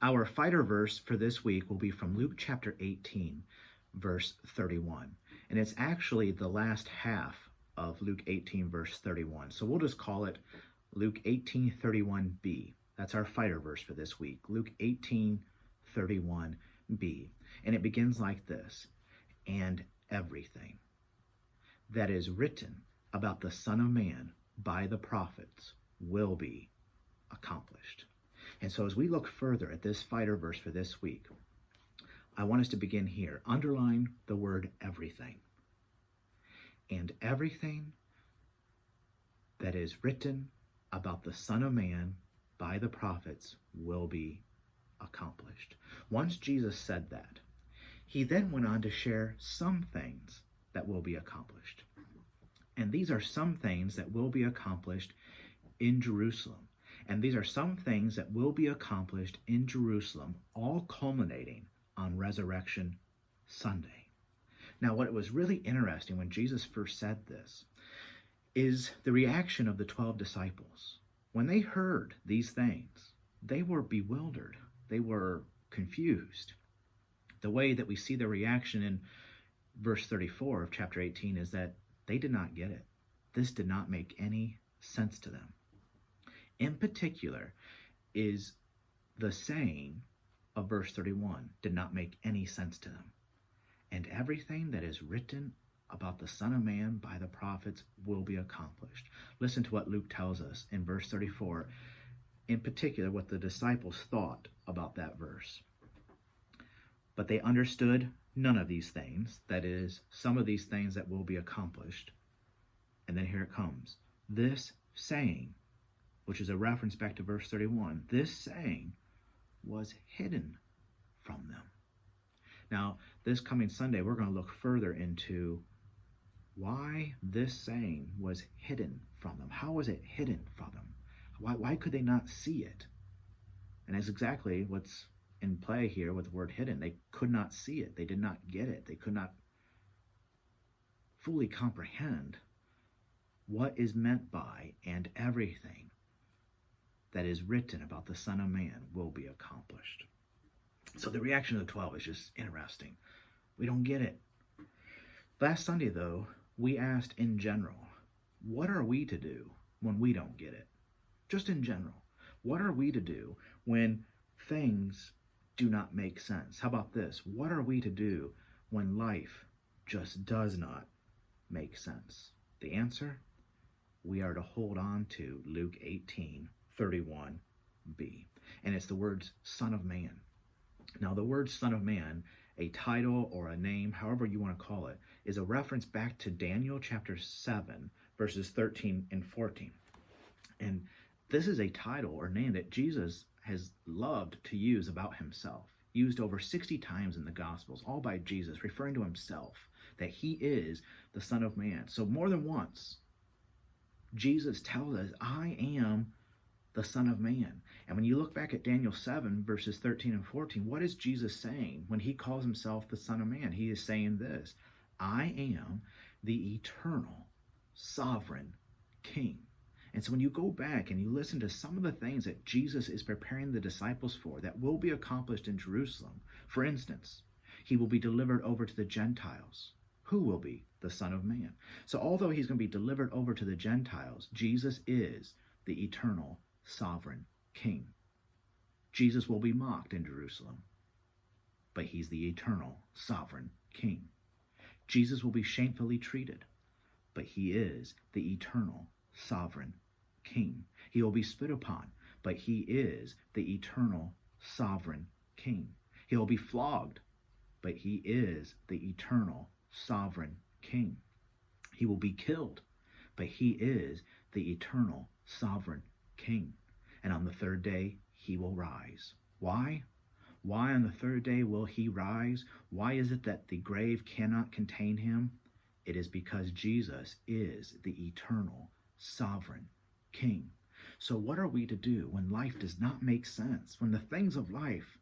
Our fighter verse for this week will be from Luke chapter 18, verse 31. And it's actually the last half of Luke 18, verse 31. So we'll just call it Luke 18:31b. That's our fighter verse for this week, Luke 18:31b. And it begins like this: "And everything that is written about the Son of Man by the prophets will be accomplished." And so as we look further at this fighter verse for this week, I want us to begin here. Underline the word everything. And everything that is written about the Son of Man by the prophets will be accomplished. Once Jesus said that, he then went on to share some things that will be accomplished. And these are some things that will be accomplished in Jerusalem. And these are some things that will be accomplished in Jerusalem, all culminating on Resurrection Sunday. Now, what was really interesting when Jesus first said this is the reaction of the 12 disciples. When they heard these things, they were bewildered. They were confused. The way that we see the reaction in verse 34 of chapter 18 is that they did not get it. This did not make any sense to them. In particular, is the saying of verse 31 did not make any sense to them. And everything that is written about the Son of Man by the prophets will be accomplished. Listen to what Luke tells us in verse 34, in particular what the disciples thought about that verse. "But they understood none of these things," that is, some of these things that will be accomplished. And then here it comes. "This saying," which is a reference back to verse 31, "this saying was hidden from them." Now, this coming Sunday, we're going to look further into why this saying was hidden from them. How was it hidden from them? Why could they not see it? And that's exactly what's in play here with the word hidden. They could not see it. They did not get it. They could not fully comprehend what is meant by "and everything that is written about the Son of Man will be accomplished." So the reaction of the 12 is just interesting. We don't get it. Last Sunday, though, we asked in general, what are we to do when we don't get it? Just in general. What are we to do when things do not make sense? How about this? What are we to do when life just does not make sense? The answer? We are to hold on to Luke 18:31b. And it's the words "Son of Man." Now, the word "Son of Man," a title or a name, however you want to call it, is a reference back to Daniel chapter 7, verses 13 and 14. And this is a title or name that Jesus has loved to use about himself, used over 60 times in the Gospels, all by Jesus, referring to himself, that he is the Son of Man. So more than once, Jesus tells us, "I am the Son of Man." And when you look back at Daniel 7, verses 13 and 14, what is Jesus saying when he calls himself the Son of Man? He is saying this: "I am the eternal, sovereign King." And so when you go back and you listen to some of the things that Jesus is preparing the disciples for that will be accomplished in Jerusalem, for instance, he will be delivered over to the Gentiles. Who will be? The Son of Man. So although he's going to be delivered over to the Gentiles, Jesus is the eternal, sovereign King. Jesus will be mocked in Jerusalem, but he's the eternal, sovereign King. Jesus will be shamefully treated, but he is the eternal, sovereign King. He will be spit upon, but he is the eternal, sovereign King. He will be flogged, but he is the eternal, sovereign King. He will be killed, but he is the eternal, sovereign King. And on the third day, he will rise. Why? Why on the third day will he rise? Why is it that the grave cannot contain him? It is because Jesus is the eternal, sovereign King. So what are we to do when life does not make sense, when the things of life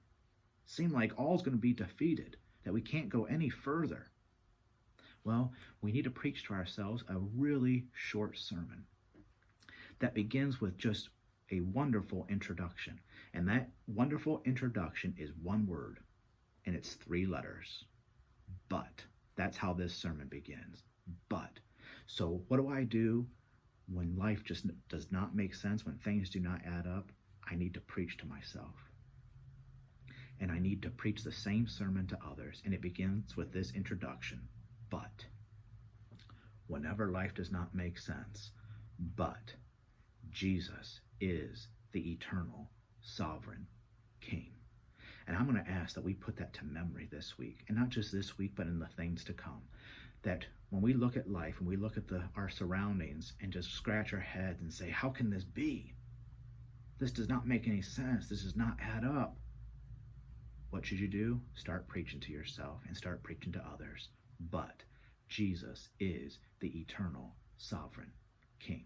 seem like all's going to be defeated, that we can't go any further? Well, we need to preach to ourselves a really short sermon that begins with just a wonderful introduction. And that wonderful introduction is one word, and it's 3 letters. But. That's how this sermon begins. But. So what do? When life just does not make sense, when things do not add up, I need to preach to myself. And I need to preach the same sermon to others. And it begins with this introduction. But. Whenever life does not make sense, but Jesus is the eternal, sovereign King. And I'm going to ask that we put that to memory this week. And not just this week, but in the things to come. That when we look at life and we look at our surroundings and just scratch our heads and say, how can this be? This does not make any sense. This does not add up. What should you do? Start preaching to yourself and start preaching to others. But Jesus is the eternal, sovereign King.